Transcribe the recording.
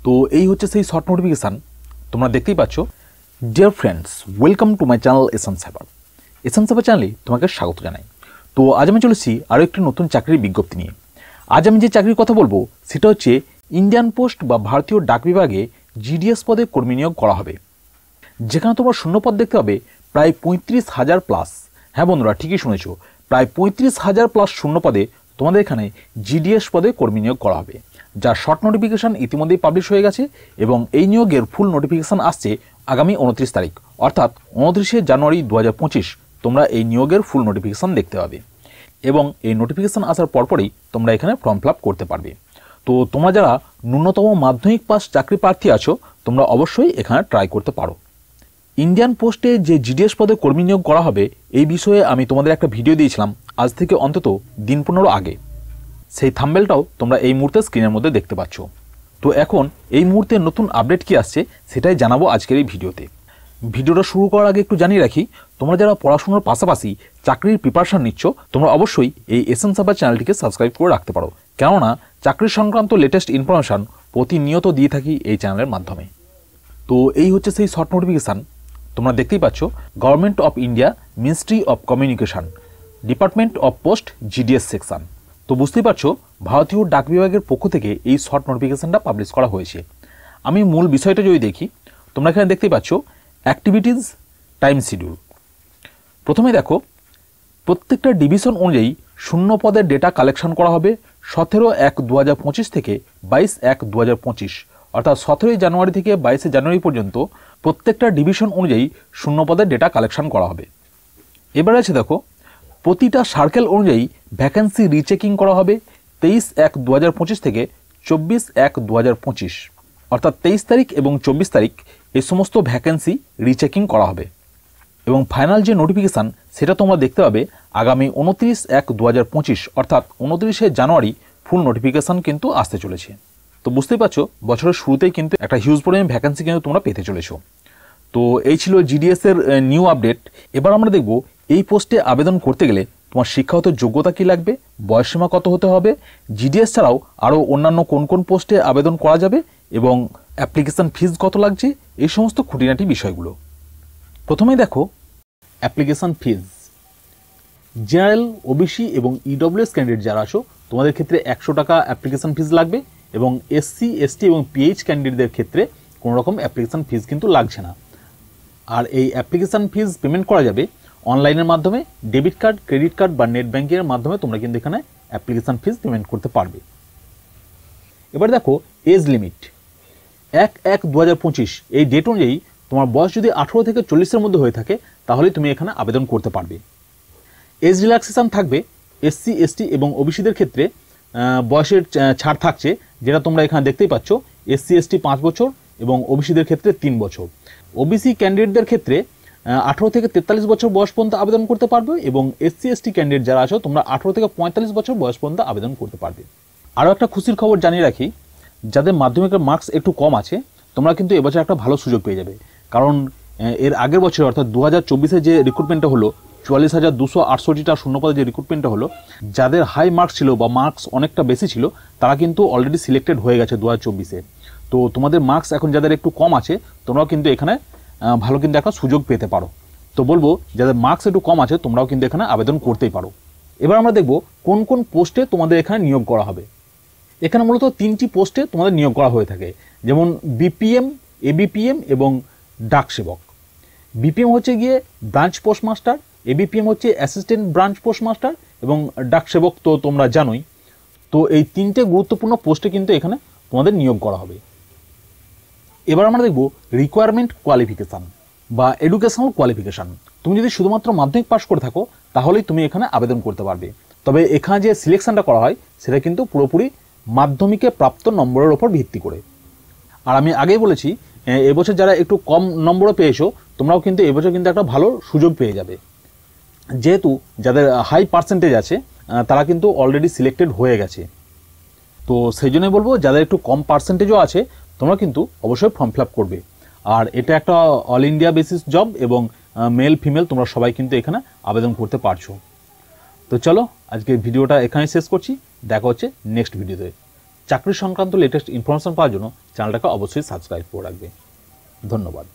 তো এই হচ্ছে সেই শর্ট নোটিফিকেশান তোমরা দেখতেই পাচ্ছ। Dear friends, welcome to my channel Ehsan cyber. Ehsan cyber চ্যানেলে তোমাকে স্বাগত জানাই। তো আজ আমি চলেছি আরও একটি নতুন চাকরির বিজ্ঞপ্তি নিয়ে। আজ আমি যে চাকরির কথা বলবো সেটা হচ্ছে ইন্ডিয়ান পোস্ট বা ভারতীয় ডাক বিভাগে জিডিএস পদে কর্মী নিয়োগ করা হবে, যেখানে তোমার শূন্যপদ দেখতে পাবে প্রায় 35,000 প্লাস। হ্যাঁ বন্ধুরা, ঠিকই শুনেছো, প্রায় 35,000 প্লাস শূন্যপদে তোমাদের এখানে জিডিএস পদে কর্মী নিয়োগ করা হবে, যার শর্ট নোটিফিকেশান ইতিমধ্যেই পাবলিশ হয়ে গেছে এবং এই নিয়োগের ফুল নোটিফিকেশান আসছে আগামী 29 তারিখ, অর্থাৎ 29শে জানুয়ারি 2025 তোমরা এই নিয়োগের ফুল নোটিফিকেশান দেখতে পাবে এবং এই নোটিফিকেশান আসার পরপরই তোমরা এখানে ফর্ম ফিল আপ করতে পারবে। তো তোমরা যারা ন্যূনতম মাধ্যমিক পাস চাকরি প্রার্থী আছো তোমরা অবশ্যই এখানে ট্রাই করতে পারো। ইন্ডিয়ান পোস্টে যে জিডিএস পদে কর্মী নিয়োগ করা হবে এই বিষয়ে আমি তোমাদের একটা ভিডিও দিয়েছিলাম আজ থেকে অন্তত দিন 15 আগে। সেই থাম্বনেলটাও তোমরা এই মুহূর্তে স্ক্রিনের মধ্যে দেখতে পাচ্ছ। তো এখন এই মুহূর্তে নতুন আপডেট কি আসছে সেটাই জানাবো আজকের এই ভিডিওতে। ভিডিওটা শুরু করার আগে একটু জানিয়ে রাখি, তোমরা যারা পড়াশোনার পাশাপাশি চাকরির প্রিপারেশন নিচ্ছ তোমরা অবশ্যই এই এসান সাইবার চ্যানেলটিকে সাবস্ক্রাইব করে রাখতে পারো, কেননা চাকরি সংক্রান্ত লেটেস্ট ইনফরমেশান প্রতিনিয়ত দিয়ে থাকি এই চ্যানেলের মাধ্যমে। তো এই হচ্ছে সেই শর্ট নোটিফিকেশান তোমরা দেখতেই পাচ্ছ। Government of India, ministry of communication, department of post, GDS section. তো বুঝতেই পারছো ভারতীয় ডাক বিভাগের পক্ষ থেকে এই শর্ট নোটিফিকেশানটা পাবলিশ করা হয়েছে। আমি মূল বিষয়টা যদি দেখি, তোমরা এখানে দেখতেই পাচ্ছ অ্যাক্টিভিটিস, টাইম শিডিউল। প্রথমে দেখো, প্রত্যেকটা ডিভিশন অনুযায়ী শূন্য পদের ডেটা কালেকশন করা হবে 17/1/2025 থেকে 22/1/2025, অর্থাৎ 17 জানুয়ারি থেকে 22 জানুয়ারি পর্যন্ত প্রত্যেকটা ডিভিশন অনুযায়ী শূন্য পদের ডেটা কালেকশন করা হবে। এবার আছে দেখো, প্রতিটা সার্কেল অনুযায়ী ভ্যাকেন্সি রিচেকিং করা হবে 23/1/2025 থেকে 24/1/2025, অর্থাৎ 23 তারিখ এবং 24 তারিখ এই সমস্ত ভ্যাকেন্সি রিচেকিং করা হবে। এবং ফাইনাল যে নোটিফিকেশান সেটা তোমরা দেখতে পাবে আগামী 29/1/2025, অর্থাৎ 29শে জানুয়ারি ফুল নোটিফিকেশান কিন্তু আসতে চলেছে। তো বুঝতেই পারছো বছরের শুরুতেই কিন্তু একটা হিউজ পরিমাণ ভ্যাকেন্সি কিন্তু তোমরা পেতে চলেছো। তো এই ছিল জিডিএস এর নিউ আপডেট। এবার আমরা দেখব এই পোস্টে আবেদন করতে গেলে তোমার শিক্ষাগত যোগ্যতা কী লাগবে, বয়সসীমা কত হতে হবে, জিডিএস ছাড়াও আরও অন্যান্য কোন কোন পোস্টে আবেদন করা যাবে এবং অ্যাপ্লিকেশান ফিজ কত লাগছে, এই সমস্ত খুঁটিনাটি বিষয়গুলো। প্রথমেই দেখো অ্যাপ্লিকেশান ফিজ। জেনারেল, ওবিসি এবং ইডব্লিউএস ক্যান্ডিডেট যারা আছো তোমাদের ক্ষেত্রে 100 টাকা অ্যাপ্লিকেশান ফিজ লাগবে এবং এসসি, এসটি এবং পিএইচ ক্যান্ডিডেটদের ক্ষেত্রে কোনো রকম অ্যাপ্লিকেশান ফিজ কিন্তু লাগছে না। আর এই অ্যাপ্লিকেশান ফিজ পেমেন্ট করা যাবে অনলাইনের মাধ্যমে, ডেবিট কার্ড, ক্রেডিট কার্ড বা নেট ব্যাঙ্কিংয়ের মাধ্যমে তোমরা কিন্তু এখানে অ্যাপ্লিকেশান ফিজ পেমেন্ট করতে পারবে। এবার দেখো এজ লিমিট 1/1/2025 এই ডেট অনুযায়ী তোমার বয়স যদি 18 থেকে 40-এর মধ্যে হয়ে থাকে তাহলে তুমি এখানে আবেদন করতে পারবে। এজ রিল্যাক্সেশন থাকবে এসসি, এসটি এবং ওবিসিদের ক্ষেত্রে বয়সের ছাড় থাকছে, যেটা তোমরা এখানে দেখতেই পাচ্ছ। এসসি, এসটি 5 বছর এবং ওবিসিদের ক্ষেত্রে 3 বছর। ওবিসি ক্যান্ডিডেটদের ক্ষেত্রে 18 থেকে 43 বছর বয়স পর্যন্ত আবেদন করতে পারবে এবং এসসি, এসটি ক্যান্ডিডেট যারা আছো তোমরা 18 থেকে 45 বছর বয়স পর্যন্ত আবেদন করতে পারবে। আরও একটা খুশির খবর জানিয়ে রাখি, যাদের মাধ্যমিকের মার্কস একটু কম আছে তোমরা কিন্তু এবছর একটা ভালো সুযোগ পেয়ে যাবে, কারণ এর আগের বছর অর্থাৎ 2024-এ যে রিক্রুটমেন্টটা হলো 44,268টা শূন্যপদে যে রিক্রুটমেন্টটা হলো, যাদের হাই মার্কস ছিল বা মার্কস অনেকটা বেশি ছিল তারা কিন্তু অলরেডি সিলেক্টেড হয়ে গেছে 2024-এ। তো তোমাদের মার্কস এখন যাদের একটু কম আছে তোমরাও কিন্তু এখানে ভালো কিন্তু একটা সুযোগ পেতে পারো। তো বলবো যাদের মার্কস একটু কম আছে তোমরাও কিন্তু এখানে আবেদন করতেই পারো। এবার আমরা দেখব কোন কোন পোস্টে তোমাদের এখানে নিয়োগ করা হবে। এখানে মূলত 3টি পোস্টে তোমাদের নিয়োগ করা হয়ে থাকে, যেমন বিপিএম, এবিপিএম এবং ডাক সেবক। বিপিএম হচ্ছে গিয়ে ব্রাঞ্চ পোস্টমাস্টার, এবিপিএম হচ্ছে অ্যাসিস্ট্যান্ট ব্রাঞ্চ পোস্টমাস্টার এবং ডাক সেবক তো তোমরা জানোই। তো এই 3টে গুরুত্বপূর্ণ পোস্টে কিন্তু এখানে তোমাদের নিয়োগ করা হবে। এবার আমরা দেখব রিকোয়ারমেন্ট কোয়ালিফিকেশান বা এডুকেশনাল কোয়ালিফিকেশান। তুমি যদি শুধুমাত্র মাধ্যমিক পাস করে থাকো তাহলেই তুমি এখানে আবেদন করতে পারবে, তবে এখানে যে সিলেকশনটা করা হয় সেটা কিন্তু পুরোপুরি মাধ্যমিকে প্রাপ্ত নম্বরের ওপর ভিত্তি করে। আর আমি আগেই বলেছি এবছর যারা একটু কম নম্বরও পেয়েছো তোমরাও কিন্তু এবছর কিন্তু একটা ভালো সুযোগ পেয়ে যাবে, যেহেতু যাদের হাই পার্সেন্টেজ আছে তারা কিন্তু অলরেডি সিলেক্টেড হয়ে গেছে। তো সেই জন্যই বলবো যাদের একটু কম পার্সেন্টেজও আছে তোমরা কিন্তু অবশ্যই ফর্ম ফিল আপ করবে। আর এটা একটা অল ইন্ডিয়া বেসিস জব এবং মেল ফিমেল তোমরা সবাই কিন্তু এখানে আবেদন করতে পারছো। তো চলো আজকে ভিডিওটা এখানেই শেষ করছি, দেখা হচ্ছে নেক্সট ভিডিওতে। চাকরি সংক্রান্ত লেটেস্ট ইনফরমেশন পাওয়ার জন্য চ্যানেলটাকে অবশ্যই সাবস্ক্রাইব করে রাখবে। ধন্যবাদ।